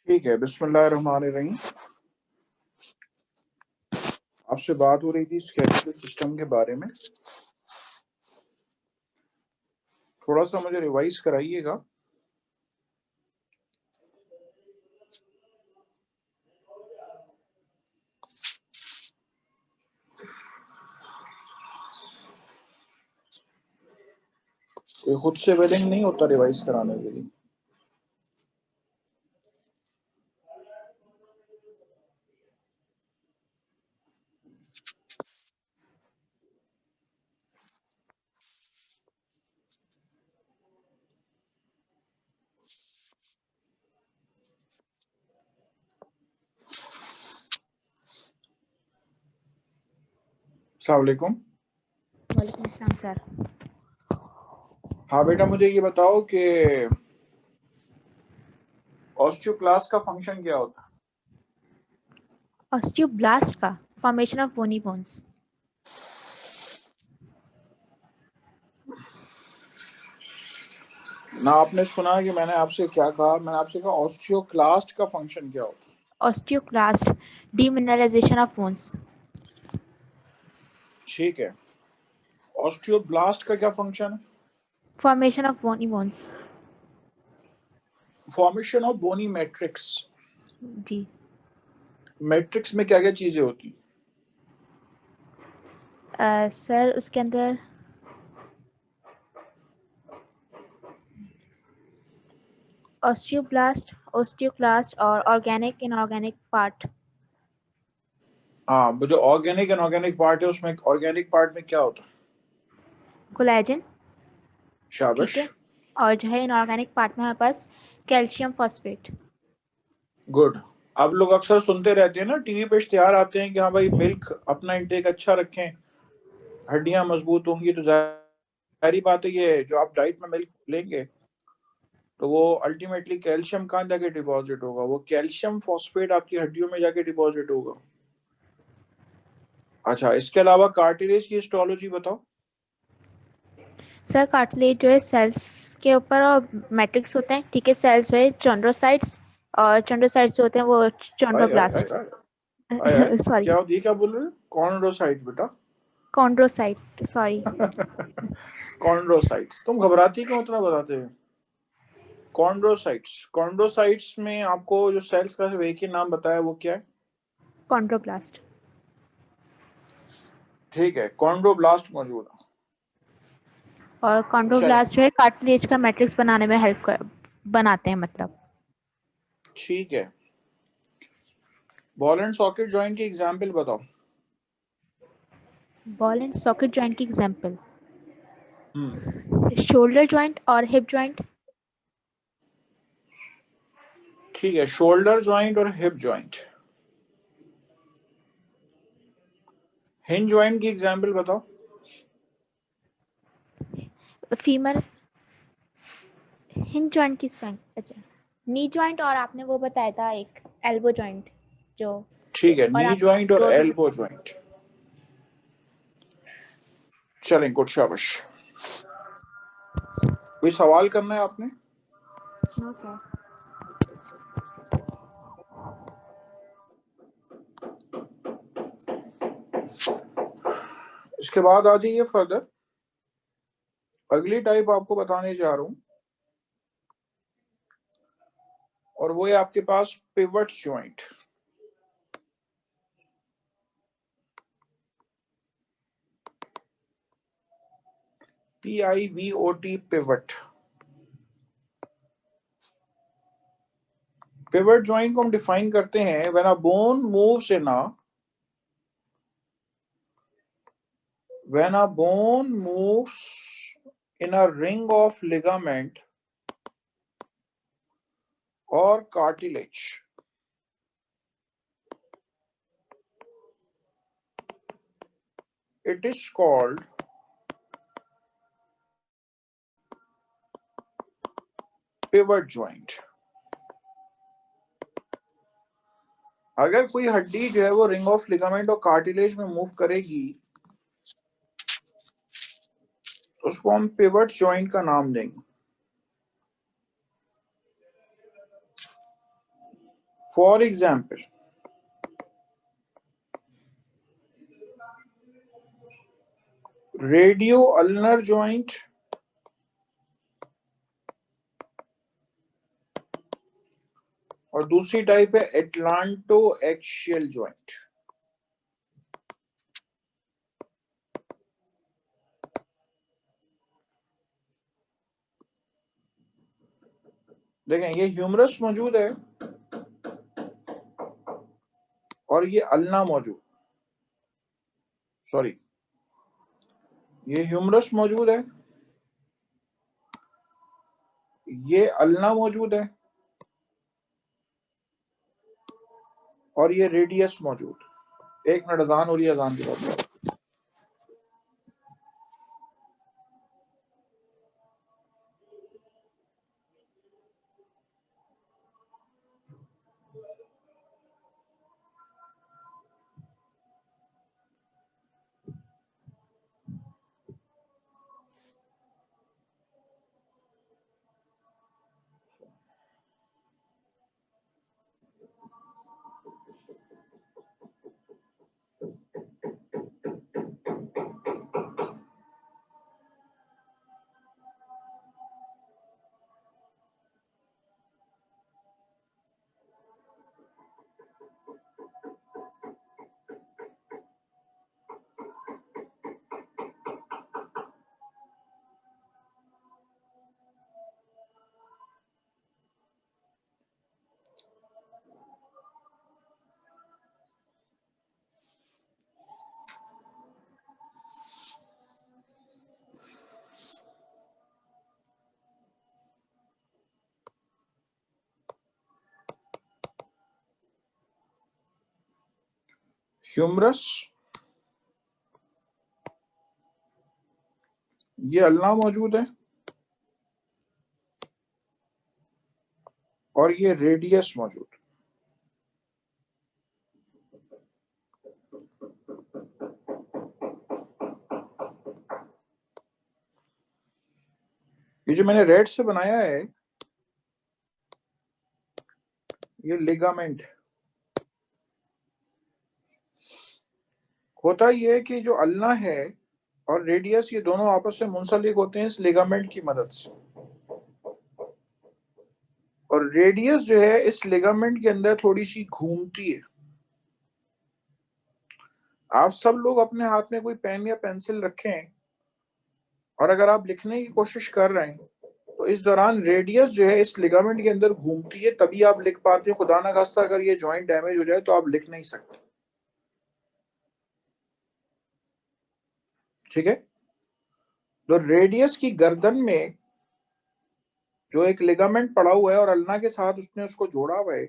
ठीक है, बिस्मिल्लाहिर्रहमानिर्रहीम। आपसे बात हो रही थी स्केलेटल सिस्टम के बारे में। थोड़ा सा मुझे रिवाइज कराइएगा। कोई खुद से विलिंग नहीं होता रिवाइज कराने के लिए। अस्सलाम वालेकुम। वालेकुम अस्सलाम सर। हाँ बेटा, मुझे ये बताओ कि ऑस्टियोक्लास्ट का फंक्शन क्या होता है? ऑस्टियोब्लास्ट का फॉर्मेशन ऑफ बोनी बोन्स। ना आपने सुना कि मैंने आपसे क्या कहा? मैंने आपसे कहा ऑस्टियोक्लास्ट का फंक्शन क्या होता है। Osteoclast demineralization of bones. ठीक है, ऑस्टियोब्लास्ट का क्या फंक्शन है? Formation of bony bones. Formation of bony matrix. जी मैट्रिक्स में क्या क्या चीजें होती हैं? सर उसके अंदर ऑस्टियोब्लास्ट, ऑस्टियोक्लास्ट और ऑर्गेनिक इनऑर्गेनिक पार्ट। हाँ, वो जो ऑर्गेनिक इनऑर्गेनिक पार्ट है उसमें ऑर्गेनिक पार्ट में क्या होता है? कोलेजन। ठीक शाबाश, है। और जो है इनऑर्गेनिक पार्ट में हमारे पास कैल्शियम फॉस्फेट। गुड। आप लोग अक्सर सुनते रहते हैं ना, टीवी पे इश्तिहार आते हैं कि हाँ भाई मिल्क अपना इंटेक अच्छा रखें, हड्डियां मजबूत होंगी। तो जाहिर बात है ये जो आप डाइट में मिल्क लेंगे तो वो अल्टीमेटली कैल्शियम कहाँ जाके डिपॉजिट होगा? वो कैल्शियम फॉस्फेट आपकी हड्डियों में जाके डिपॉजिट होगा। अच्छा, इसके अलावा कार्टिलेज की हिस्टोलॉजी बताओ। सर कार्टिलेज जो है सेल्स के ऊपर और मैट्रिक्स होते हैं। ठीक है। सेल्स जो है चोंड्रोसाइट्स, और चोंड्रोसाइट्स जो होते हैं वो आए आए आए चोंड्रोब्लास्ट। आए आए आए, सॉरी, क्या ये क्या बोल रहे हो? कॉन्ड्रोसाइट बेटा। Chondrocyte, sorry. कॉन्ड्रोसाइट्स, तुम घबराती क्यों उतना बताते हैं? कॉन्ड्रोसाइट्स, कॉन्ड्रोसाइट्स में आपको जो सेल्स का एक ही नाम बताया वो क्या है? कॉन्ड्रोब्लास्ट। ठीक है, कॉन्ड्रोब्लास्ट मौजूद है। और चलें, कॉन्ड्रोब्लास्ट जो है कार्टिलेज का मैट्रिक्स बनाने में बनाते हैं मतलब। ठीक है। बॉल एंड सॉकेट जॉइंट की एग्जांपल बताओ। बॉल एंड सॉकेट जॉइंट की एग्जांपल हम्म, शोल्डर जॉइंट और हिप जॉइंट। ठीक है, शोल्डर जॉइंट और हिप जॉइंट। हिंज जॉइंट की एग्जांपल बताओ। फीमर हिंज जॉइंट की स्पेन, अच्छा, नी जॉइंट, और आपने वो बताया था एक एल्बो जॉइंट जो, ठीक है, और नी आपने जॉइंट और दो भी एल्बो जॉइंट। चलें, गुड, शाबाश। कोई सवाल करना है आपने? No sir. इसके बाद आ जाइए फर्दर। अगली टाइप आपको बताने जा रहा हूं, और वो है आपके पास pivot joint. PIVOT, pivot. Pivot joint को हम डिफाइन करते हैं when a bone moves in a when a bone moves in a ring of ligament or cartilage, it is called pivot joint. अगर कोई हड्डी जो है वो रिंग ऑफ लिगामेंट और कार्टिलेज में मूव करेगी तो उसको हम पिवट जॉइंट का नाम देंगे। For example radio ulnar joint और दूसरी टाइप है एटलांटो एक्शियल ज्वाइंट। देखें, ये ह्यूमरस मौजूद है और ये अल्ना मौजूद, सॉरी, ये ह्यूमरस मौजूद है, ये अल्ना मौजूद है और ये रेडियस मौजूद। एक मिनट, अजान हो रही है, अजान के बाद। ह्यूमरस, ये अल्ना मौजूद है और ये रेडियस मौजूद। ये जो मैंने रेड से बनाया है ये लिगामेंट है। होता ये है कि जो अल्ना है और रेडियस ये दोनों आपस में मुंसलिक होते हैं इस लिगामेंट की मदद से, और रेडियस जो है इस लिगामेंट के अंदर थोड़ी सी घूमती है। आप सब लोग अपने हाथ में कोई पेन या पेंसिल रखें और अगर आप लिखने की कोशिश कर रहे हैं तो इस दौरान रेडियस जो है इस लिगामेंट के अंदर घूमती है, तभी आप लिख पाते हैं। खुदा ना खास्ता अगर ये जॉइंट डैमेज हो जाए तो आप लिख नहीं सकते। ठीक है, तो रेडियस की गर्दन में जो एक लिगामेंट पड़ा हुआ है और अल्ना के साथ उसने उसको जोड़ा हुआ है,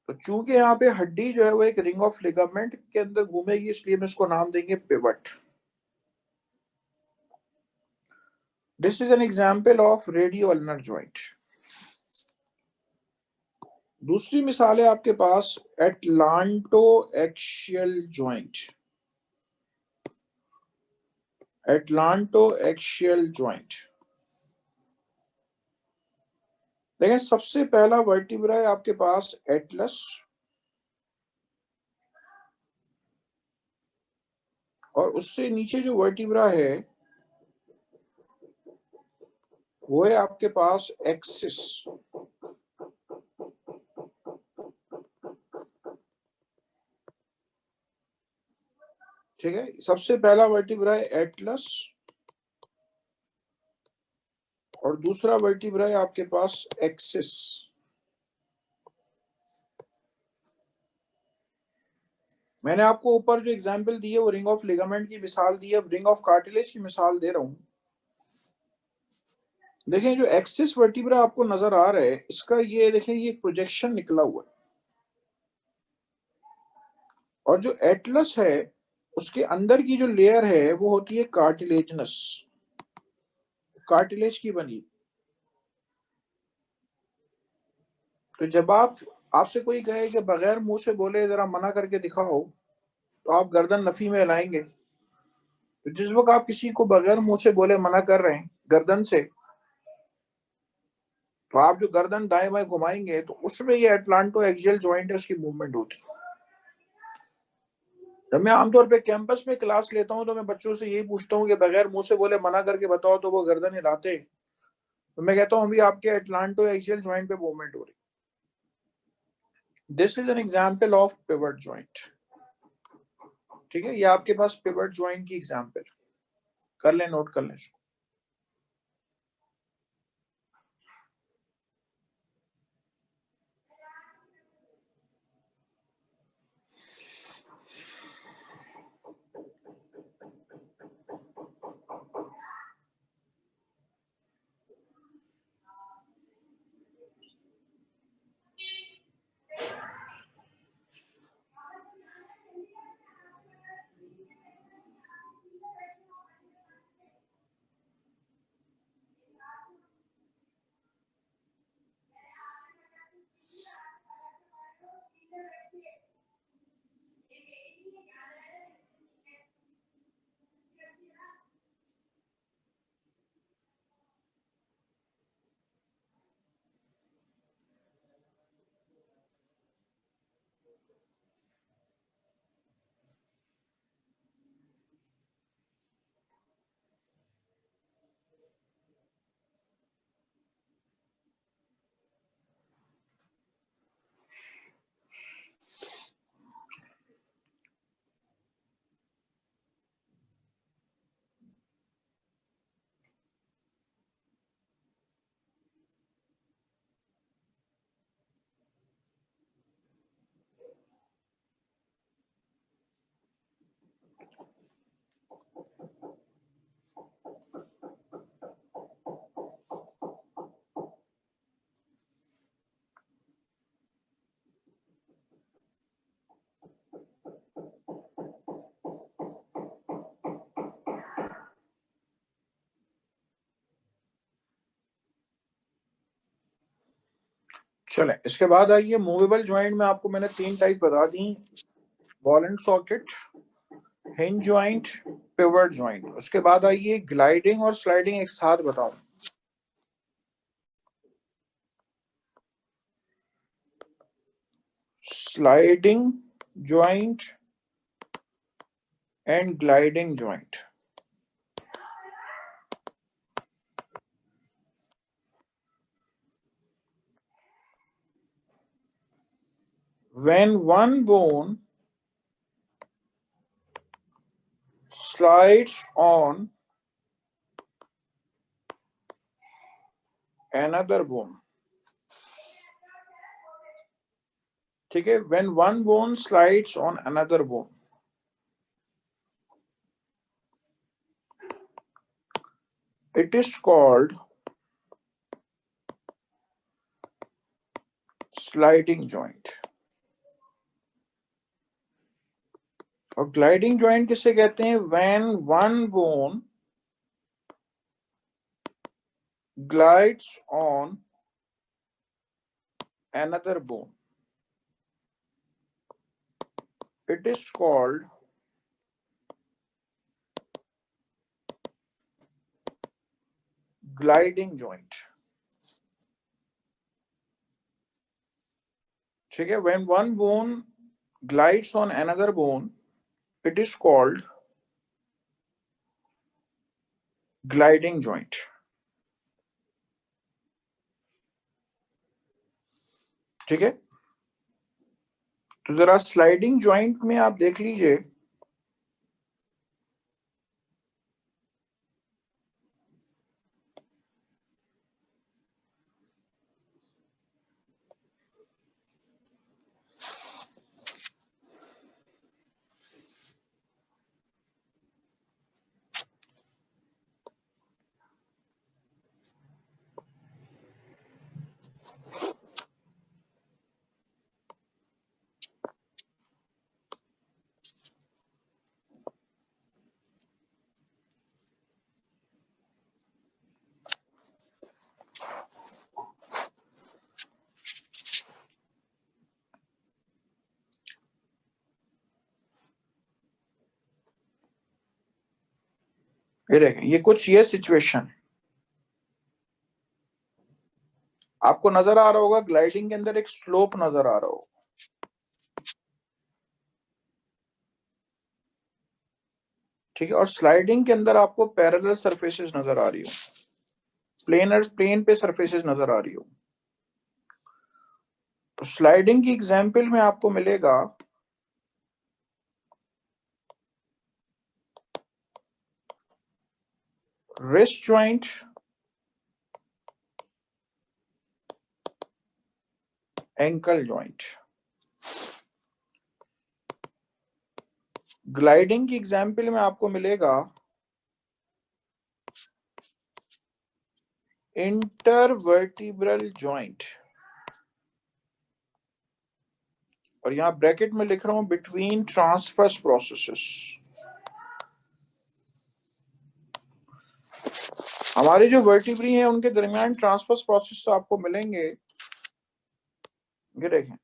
तो चूंकि यहाँ पे हड्डी जो है वो एक रिंग ऑफ लिगामेंट के अंदर घूमेगी, इसलिए हम इसको नाम देंगे pivot. This is an example of radio ulnar joint. दूसरी मिसाल है आपके पास atlanto axial joint. Atlanto axial joint, देखें सबसे पहला वर्टिब्रा है आपके पास एटलस, और उससे नीचे जो वर्टिब्रा है वो है आपके पास एक्सिस। ठीक है, सबसे पहला वर्टिब्रा है एटलस और दूसरा वर्टिब्रा है आपके पास एक्सिस। मैंने आपको ऊपर जो एग्जांपल दी है वो रिंग ऑफ लिगामेंट की मिसाल दी है, अब रिंग ऑफ कार्टिलेज की मिसाल दे रहा हूं। देखें जो एक्सिस वर्टिब्रा आपको नजर आ रहा है इसका ये देखें ये प्रोजेक्शन निकला हुआ है, और जो एटलस है उसके अंदर की जो लेयर है वो होती है कार्टिलेजनस, कार्टिलेज की बनी। तो जब आपसे कोई कहे कि बगैर मुंह से बोले जरा मना करके दिखाओ तो आप गर्दन नफी में हिलाएंगे। तो जिस वक्त आप किसी को बगैर मुंह से बोले मना कर रहे हैं गर्दन से, तो आप जो गर्दन दाएं बाएं घुमाएंगे तो उसमें ये एटलांटो एक्सियल जॉइंट है, उसकी मूवमेंट होती है। जब मैं आमतौर पे कैंपस में क्लास लेता हूं तो मैं बच्चों से यही पूछता हूँ कि बगैर मुंह से बोले मना करके बताओ तो वो गर्दन हिलाते, तो मैं कहता हूँ अभी आपके एटलांटो एक्सियल जॉइंट पे मूवमेंट हो रही। This is an example of pivot joint. ठीक है, ये आपके पास पिवट जॉइंट की एग्जाम्पल, कर लें, नोट कर लें। चले, इसके बाद आइए मूवेबल जॉइंट में आपको मैंने 3 टाइप बता दी, ball and socket, hinge joint, pivot joint. उसके बाद आइए ग्लाइडिंग और स्लाइडिंग एक साथ बताऊं। Sliding joint and gliding joint. When one bone slides on another bone, ठीक है, when one bone slides on another bone, it is called sliding joint। और ग्लाइडिंग जॉइंट किसे कहते हैं? when one bone glides on another bone, it is called gliding joint। ठीक है, when one bone glides on another bone, it is called gliding joint। ठीक है, तो जरा स्लाइडिंग जॉइंट में आप देख लीजिए, ये देखें, ये कुछ ये सिचुएशन, आपको नजर आ रहा होगा ग्लाइडिंग के अंदर एक स्लोप नजर आ रहा होगा, ठीक है, और स्लाइडिंग के अंदर आपको पैरेलल सरफेसेस नजर आ रही हो, प्लेन पे सरफेसेस नजर आ रही हो। तो स्लाइडिंग की एग्जांपल में आपको मिलेगा wrist joint, ankle joint. Gliding की एग्जांपल में आपको मिलेगा इंटरवर्टिब्रल जॉइंट, और यहां ब्रैकेट में लिख रहा हूं बिटवीन ट्रांसवर्स प्रोसेसेस। हमारे जो वर्टिब्री हैं उनके दरमियान ट्रांसवर्स प्रोसेस तो आपको मिलेंगे। ये देखें,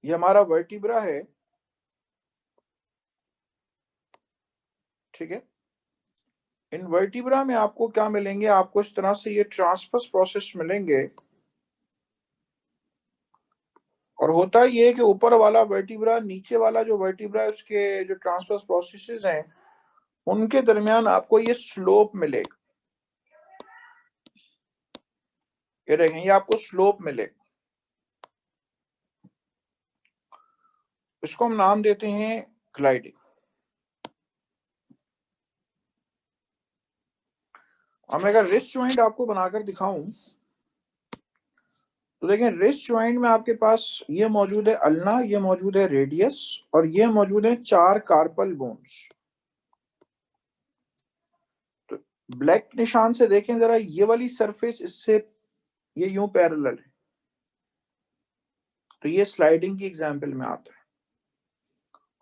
ये हमारा वर्टिब्रा है, ठीक है। इन वर्टिब्रा में आपको क्या मिलेंगे, आपको इस तरह से ये ट्रांसवर्स प्रोसेस मिलेंगे, और होता ये है कि ऊपर वाला वर्टिब्रा नीचे वाला जो वर्टिब्रा है उसके जो ट्रांसवर्स प्रोसेसेस हैं उनके दरमियान आपको ये स्लोप मिलेगा। ये देखें, ये आपको स्लोप मिलेगा, इसको हम नाम देते हैं ग्लाइडिंग। अब मैं अगर रिस्ट जॉइंट आपको बनाकर दिखाऊं तो देखें, रिस्ट जॉइंट में आपके पास ये मौजूद है अल्ना, ये मौजूद है रेडियस, और ये मौजूद है 4 कार्पल बोन्स। तो ब्लैक निशान से देखें जरा, ये वाली सरफेस इससे ये यूं पैरेलल है, तो ये स्लाइडिंग की एग्जांपल में आता है।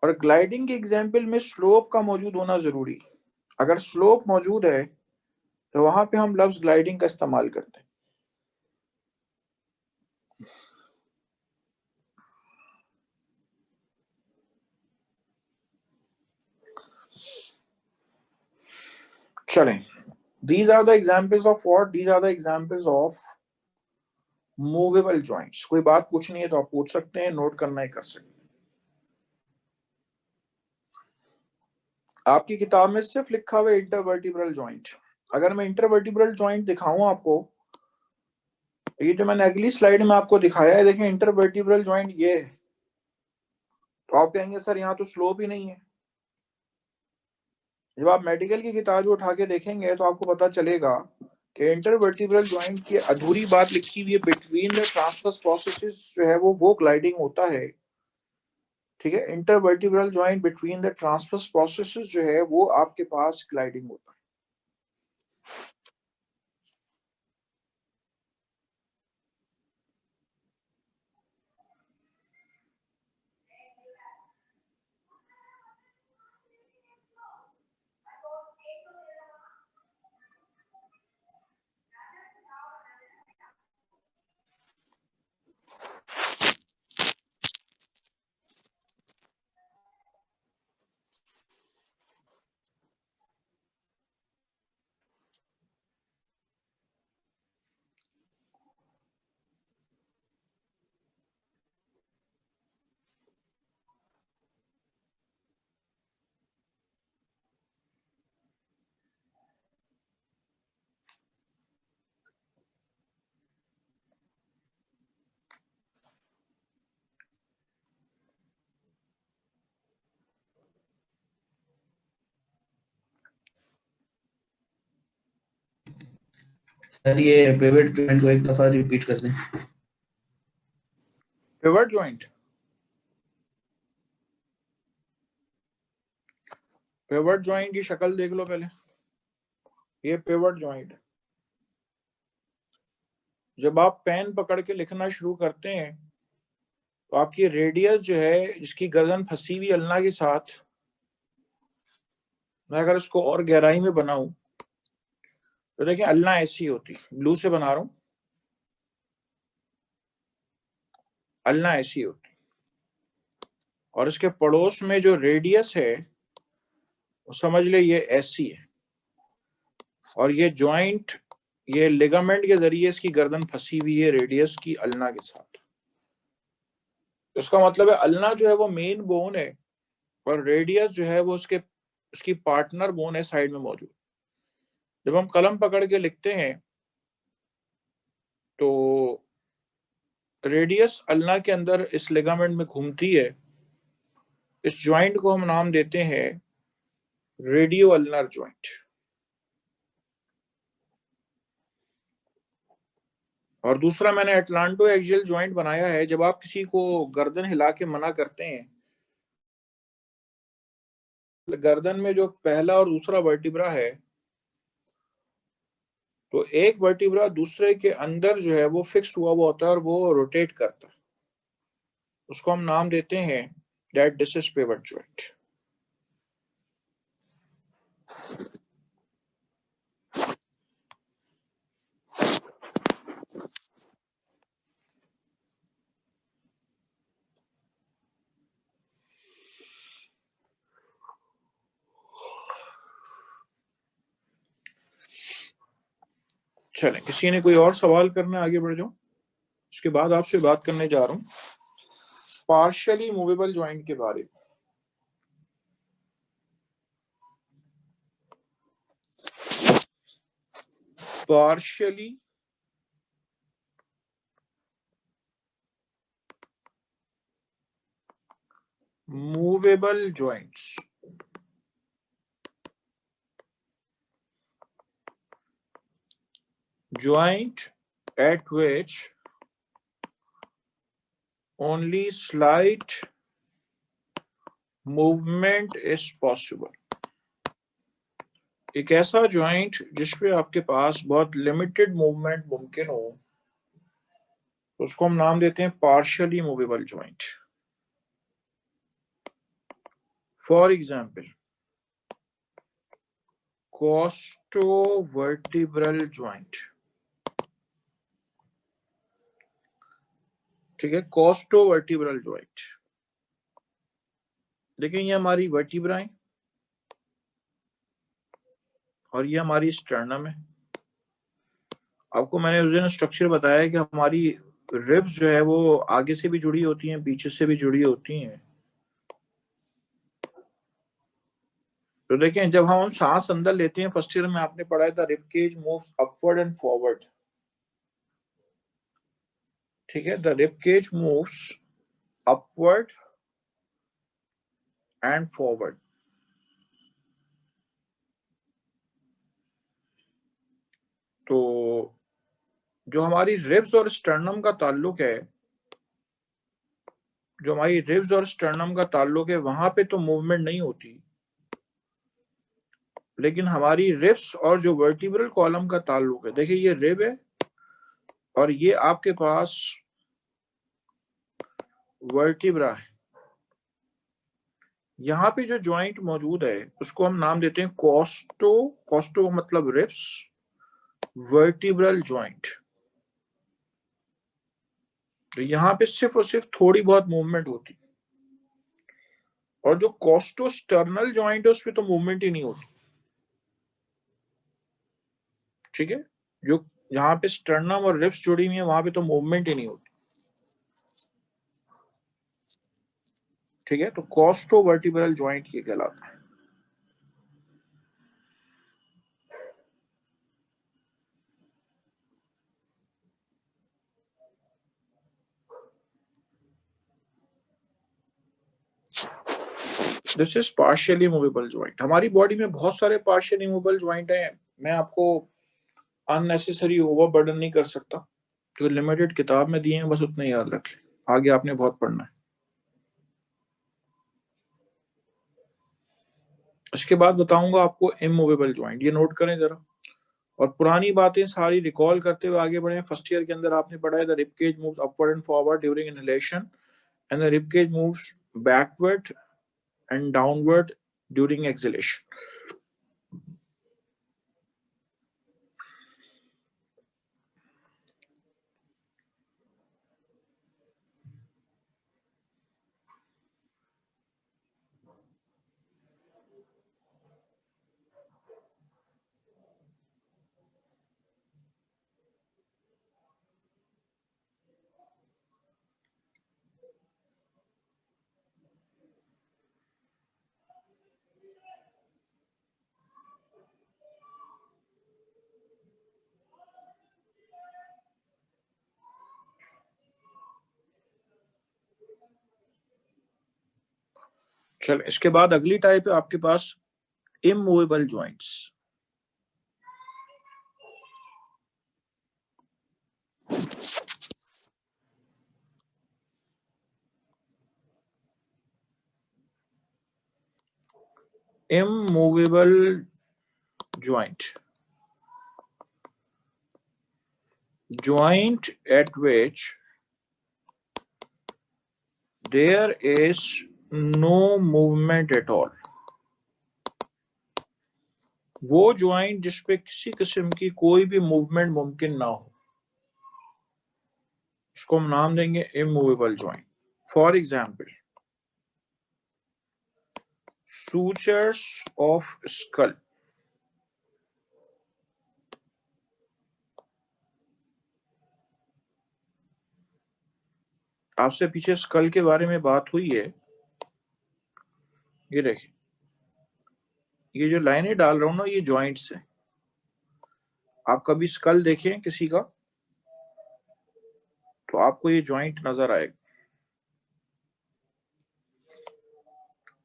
और ग्लाइडिंग की एग्जांपल में स्लोप का मौजूद होना जरूरी है। अगर स्लोप मौजूद है तो वहां पे हम लफ्ज ग्लाइडिंग का इस्तेमाल करते हैं। चलें, these are the examples of what? These are the examples of movable joints. कोई बात पूछनी है तो आप पूछ सकते हैं, नोट करना है कर सकते हैं। आपकी किताब में सिर्फ लिखा हुआ है इंटरवर्टिब्रल जॉइंट। अगर मैं इंटरवर्टिब्रल जॉइंट दिखाऊं आपको, ये जो मैंने अगली स्लाइड में आपको दिखाया है, देखें इंटरवर्टिब्रल जॉइंट ये है, तो आप कहेंगे सर यहाँ तो स्लोप ही नहीं है। जब आप मेडिकल की किताब उठा के देखेंगे तो आपको पता चलेगा कि इंटरवर्टिब्रल जॉइंट की अधूरी बात लिखी हुई है, बिटवीन द ट्रांसवर्स प्रोसेसेस जो है वो ग्लाइडिंग होता है, ठीक है। Intervertebral joint between the transverse processes जो है वो आपके पास ग्लाइडिंग होता है। सर ये पिवट जॉइंट को एक दफा रिपीट कर दें। पिवट जॉइंट, पिवट जॉइंट की शक्ल देख लो पहले। ये पिवट जॉइंट, जब आप पेन पकड़ के लिखना शुरू करते हैं तो आपकी रेडियस जो है, जिसकी गर्दन फंसी हुई अल्ना के साथ, मैं अगर इसको और गहराई में बनाऊं तो देखिए अल्ना ऐसी होती, ब्लू से बना रहा हूं, अल्ना ऐसी होती, और इसके पड़ोस में जो रेडियस है वो समझ ले ये ऐसी है, और ये जॉइंट ये लिगामेंट के जरिए इसकी गर्दन फंसी हुई है रेडियस की अल्ना के साथ। उसका मतलब है अल्ना जो है वो मेन बोन है और रेडियस जो है वो उसकी पार्टनर बोन है साइड में मौजूद। जब हम कलम पकड़ के लिखते हैं तो रेडियस अल्ना के अंदर इस लिगामेंट में घूमती है। इस ज्वाइंट को हम नाम देते हैं रेडियो अल्नर ज्वाइंट। और दूसरा मैंने एटलांटो एक्सियल ज्वाइंट बनाया है। जब आप किसी को गर्दन हिला के मना करते हैं, गर्दन में जो पहला और दूसरा वर्टिब्रा है, तो एक वर्टिब्रा दूसरे के अंदर जो है वो फिक्स हुआ हुआ होता है और वो रोटेट करता है। उसको हम नाम देते हैं that this is pivot joint. चलें, किसी ने कोई और सवाल करना, आगे बढ़ जाऊं। उसके बाद आपसे बात करने जा रहा हूं पार्शियली मूवेबल ज्वाइंट के बारे में। Partially movable joints. Joint at which only slight movement is possible। एक ऐसा ज्वाइंट जिसपे आपके पास बहुत लिमिटेड मूवमेंट मुमकिन हो, उसको हम नाम देते हैं partially movable joint. For example costovertebral joint. ठीक है, कोस्टोवर्टिब्रल ज्वाइंट। देखिए ये हमारी वर्टिब्राएं और ये हमारी स्टर्नम है। आपको मैंने उस दिन स्ट्रक्चर बताया कि हमारी रिब्स जो है वो आगे से भी जुड़ी होती हैं, पीछे से भी जुड़ी होती हैं। तो देखें, जब हम सांस अंदर लेते हैं, फर्स्ट ईयर में आपने पढ़ा था rib cage moves upward and forward. ठीक है, the rib cage moves upward and forward. तो जो हमारी रिब्स और स्टर्नम का ताल्लुक है, वहां पे तो मूवमेंट नहीं होती, लेकिन हमारी रिब्स और जो वर्टिब्रल कॉलम का ताल्लुक है, देखिए ये रिब है और ये आपके पास वर्टिब्रा है। यहाँ पे जो ज्वाइंट मौजूद है उसको हम नाम देते हैं कोस्टो मतलब रिब्स, वर्टिब्रल ज्वाइंट। तो यहाँ पे सिर्फ और सिर्फ थोड़ी बहुत मूवमेंट होती, और जो कोस्टोस्टर्नल ज्वाइंट है उसमें तो मूवमेंट ही नहीं होती। ठीक है, जो यहाँ पे स्टर्नम और रिब्स जुड़ी हुई है वहां पे तो मूवमेंट ही नहीं होती। ठीक है, तो कोस्टोवर्टिब्रल ज्वाइंट ये कहलाता है। This is partially movable joint. हमारी बॉडी में बहुत सारे पार्शियली मूवेबल ज्वाइंट हैं। मैं आपको अननेसेसरी ओवरबर्डन नहीं कर सकता, जो लिमिटेड किताब में दिए हैं बस उतने याद रख लें, आगे आपने बहुत पढ़ना है। इसके बाद बताऊंगा आपको इमूवेबल ज्वाइंट, ये नोट करें जरा, और पुरानी बातें सारी रिकॉल करते हुए आगे बढ़े। फर्स्ट ईयर के अंदर आपने पढ़ा है the rib cage moves upward and forward during inhalation and the rib cage moves backward and downward during exhalation। चल, इसके बाद अगली टाइप है आपके पास immovable joints. immovable joint, joint at which there is no movement at all। वो joint जिसपे किसी किस्म की कोई भी मूवमेंट मुमकिन ना हो, उसको हम नाम देंगे immovable joint. For example, sutures of skull। आपसे पीछे स्कल के बारे में बात हुई है, ये देखिए, ये जो लाइनें डाल रहा हूं ना, ये जॉइंट्स है। आप कभी स्कल देखें किसी का तो आपको ये जॉइंट नजर आएगा।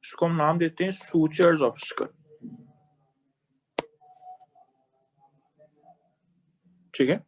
इसको हम नाम देते हैं सूचर्स ऑफ स्कल। ठीक है।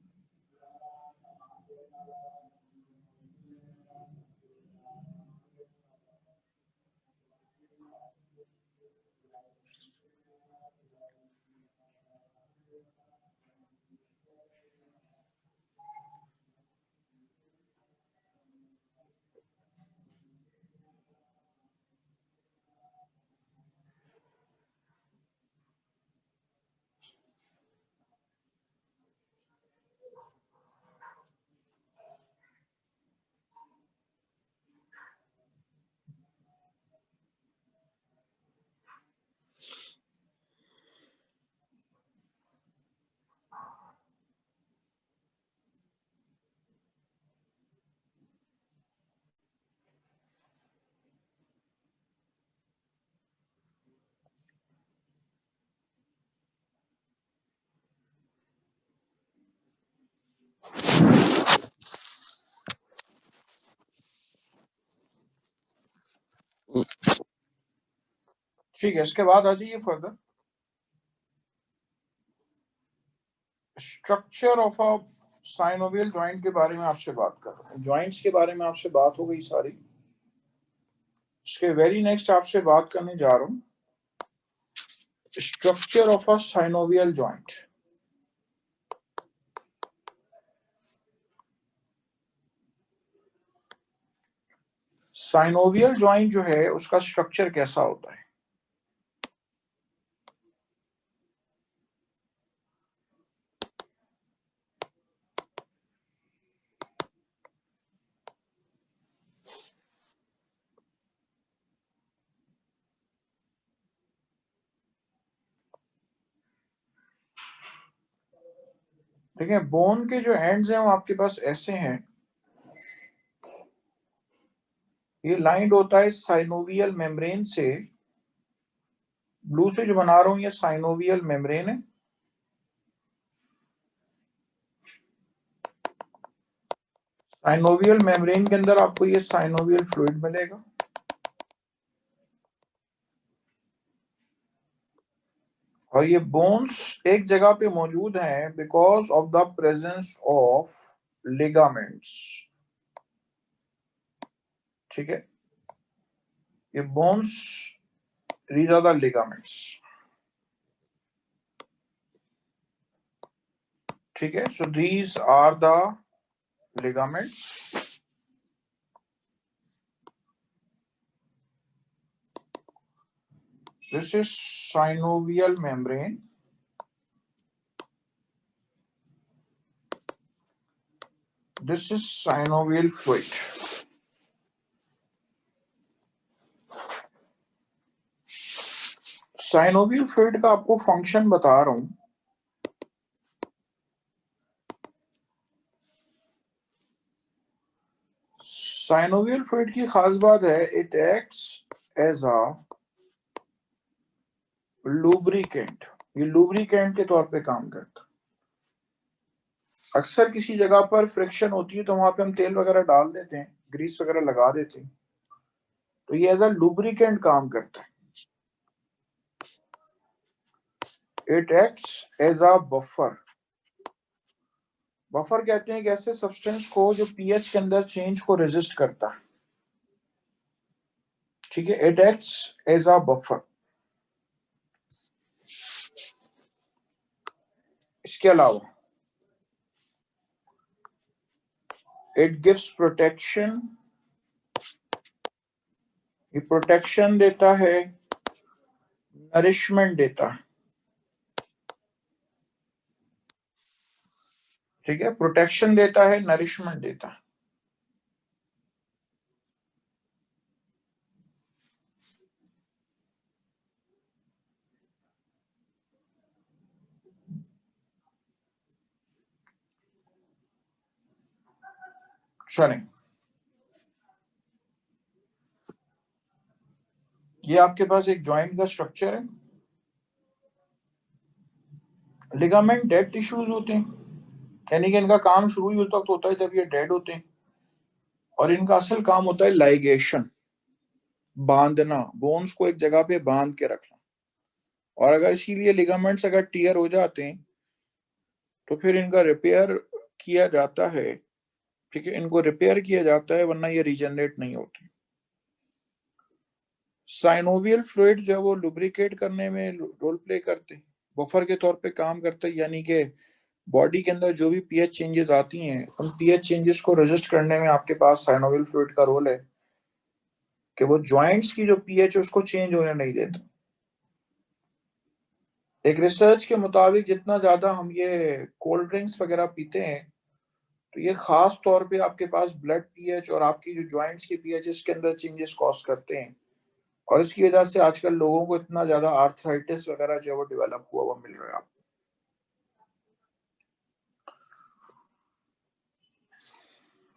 ठीक है, इसके बाद आ जाइए further. Structure of a synovial joint के बारे में आपसे बात कर रहे हैं। जॉइंट्स के बारे में आपसे बात हो गई सारी। इसके वेरी नेक्स्ट आपसे बात करने जा रहा हूं structure of a synovial joint. Synovial joint जो है उसका स्ट्रक्चर कैसा होता है? देखिए, बोन के जो एंड्स हैं वो आपके पास ऐसे हैं। ये लाइंड होता है साइनोवियल मेम्ब्रेन से। ब्लू से जो बना रहा हूं ये साइनोवियल मेम्ब्रेन है। साइनोवियल मेम्ब्रेन के अंदर आपको ये साइनोवियल फ्लूइड मिलेगा। और ये बोन्स एक जगह पे मौजूद हैं because of the presence of ligaments. ठीक है, ये bones, these are the ligaments। ठीक है, so these are the ligaments। This is synovial membrane। This is synovial fluid। Synovial fluid का आपको फंक्शन बता रहा हूं। साइनोवियल फ्लूइड की खास बात है, it acts as a lubricant. ये लुब्रिकेंट के तौर पे काम करता है। अक्सर किसी जगह पर फ्रिक्शन होती है तो वहां पे हम तेल वगैरह डाल देते हैं, ग्रीस वगैरह लगा देते हैं। तो ये एज अ लुब्रिकेंट काम करता है. It acts as a buffer. Buffer कहते हैं एक ऐसे सब्सटेंस को जो पीएच के अंदर चेंज को रेजिस्ट करता है. ठीक है, it acts as a buffer. इसके अलावा इट गिव्स प्रोटेक्शन. ये प्रोटेक्शन देता है, नरिशमेंट देता है. ठीक है, प्रोटेक्शन देता है, नरिशमेंट देता है. चलें, ये आपके पास एक जॉइंट का स्ट्रक्चर है. लिगामेंट डेड टिश्यूज होते हैं, यानी कि इनका काम शुरू ही उस वक्त होता है जब ये डेड होते हैं, और इनका असल काम होता है लाइगेशन, बांधना, बोन्स को एक जगह पे बांध के रखना. और अगर इसीलिए लिगामेंट्स अगर टीयर हो जाते हैं तो फिर इनका रिपेयर किया जाता है. ठीक है, इनको रिपेयर किया जाता है, वरना ये रीजनरेट नहीं होते. साइनोवियल फ्लूइड जो है वो लुब्रिकेट करने में रोल प्ले करते हैं, बफर के तौर पे काम करते हैं. यानी कि बॉडी के अंदर जो भी पीएच चेंजेस आती हैं, उन पीएच चेंजेस को रजिस्ट करने में आपके पास साइनोवियल फ्लूइड का रोल है कि वो जॉइंट्स की जो पीएच है उसको चेंज होने नहीं देता. एक रिसर्च के मुताबिक जितना ज्यादा हम ये कोल्ड ड्रिंक्स वगैरह पीते हैं, तो ये खास तौर पे आपके पास ब्लड पीएच और आपकी जो जॉइंट्स की पीएच इसके अंदर चेंजेस कॉज करते हैं. और इसकी वजह से आजकल लोगों को इतना ज्यादा आर्थराइटिस वगैरह जो है वो डेवलप हुआ हुआ मिल रहा है.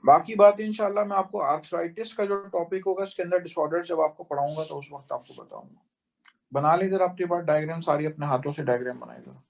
बाकी बात इंशाल्लाह मैं आपको आर्थराइटिस का जो टॉपिक होगा इसके अंदर डिसऑर्डर जब आपको पढ़ाऊंगा तो उस वक्त आपको बताऊंगा. बना ली जरा अपने पास डायग्राम, सारी अपने हाथों से डायग्राम बनाई जरा.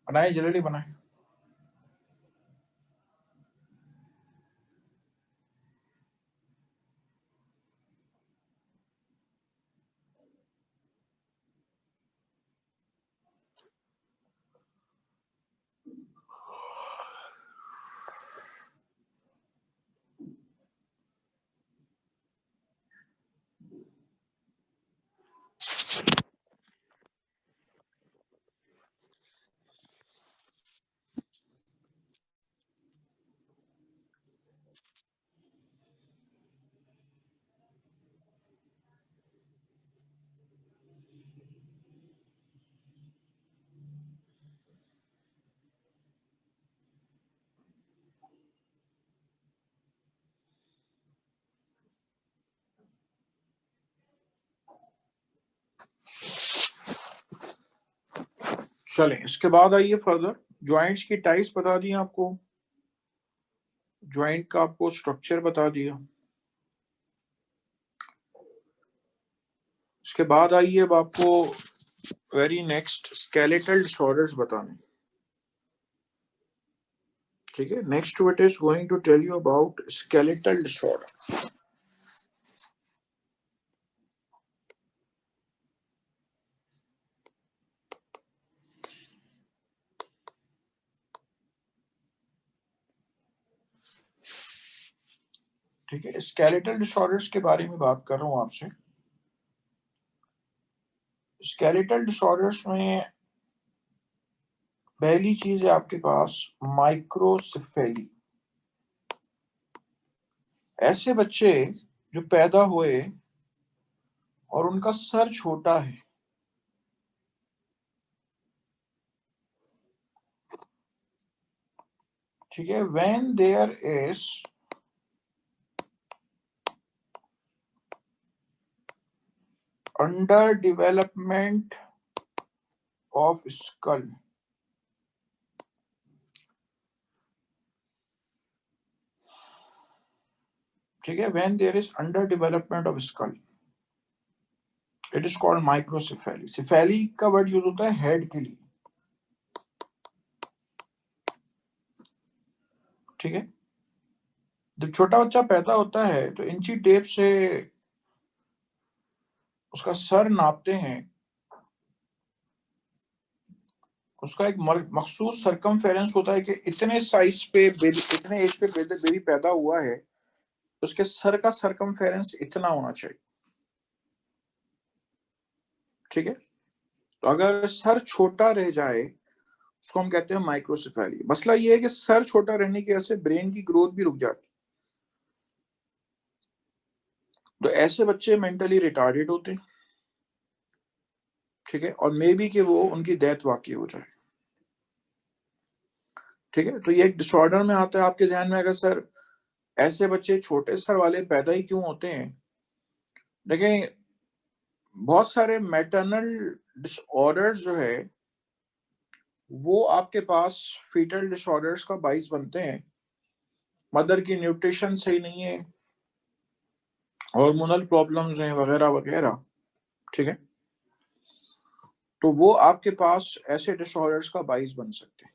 बनाए, जल्दी बनाए. चलें, इसके बाद आइए फर्दर, ज्वाइंट्स की टाइप्स बता दी आपको, ज्वाइंट का आपको स्ट्रक्चर बता दिया। इसके बाद आइए अब आपको वेरी नेक्स्ट स्केलेटल डिसऑर्डर्स बताने। ठीक है, next it is going to tell you about skeletal disorder. ठीक है, स्केलेटल डिसऑर्डर्स के बारे में बात कर रहा हूं आपसे। स्केलेटल डिसऑर्डर्स में पहली चीज है आपके पास माइक्रोसेफेली। ऐसे बच्चे जो पैदा हुए और उनका सर छोटा है, ठीक है, when there is under development of skull, ठीक है, when there is under development of skull, it is called microcephaly. Cephaly का वर्ड यूज होता है हेड के लिए। ठीक है, जब छोटा बच्चा पैदा होता है तो इंची टेप से उसका सर नापते हैं, उसका एक मखसूस सरकमफेरेंस होता है कि इतने साइज पे बेबी, इतने एज पे बेबी पैदा हुआ है, तो उसके सर का सरकमफेरेंस इतना होना चाहिए। ठीक है, तो अगर सर छोटा रह जाए उसको हम कहते हैं माइक्रोसेफेली। मसला ये है कि सर छोटा रहने की वजह से ब्रेन की ग्रोथ भी रुक जाती, तो ऐसे बच्चे मेंटली रिटार्डेड होते हैं। ठीक है, और मे बी कि वो उनकी डेथ वाकई हो जाए। ठीक है, तो ये एक डिसऑर्डर में आता है आपके जहन में, अगर सर ऐसे बच्चे छोटे सर वाले पैदा ही क्यों होते हैं। देखिए, बहुत सारे मैटरनल डिसऑर्डर्स जो है वो आपके पास फीटल डिसऑर्डर्स का बाइस बनते हैं। मदर की न्यूट्रिशन सही नहीं है, हार्मोनल प्रॉब्लम्स हैं, वगैरह वगैरह। ठीक है, तो वो आपके पास ऐसे डिसऑर्डर्स का बाइस बन सकते हैं।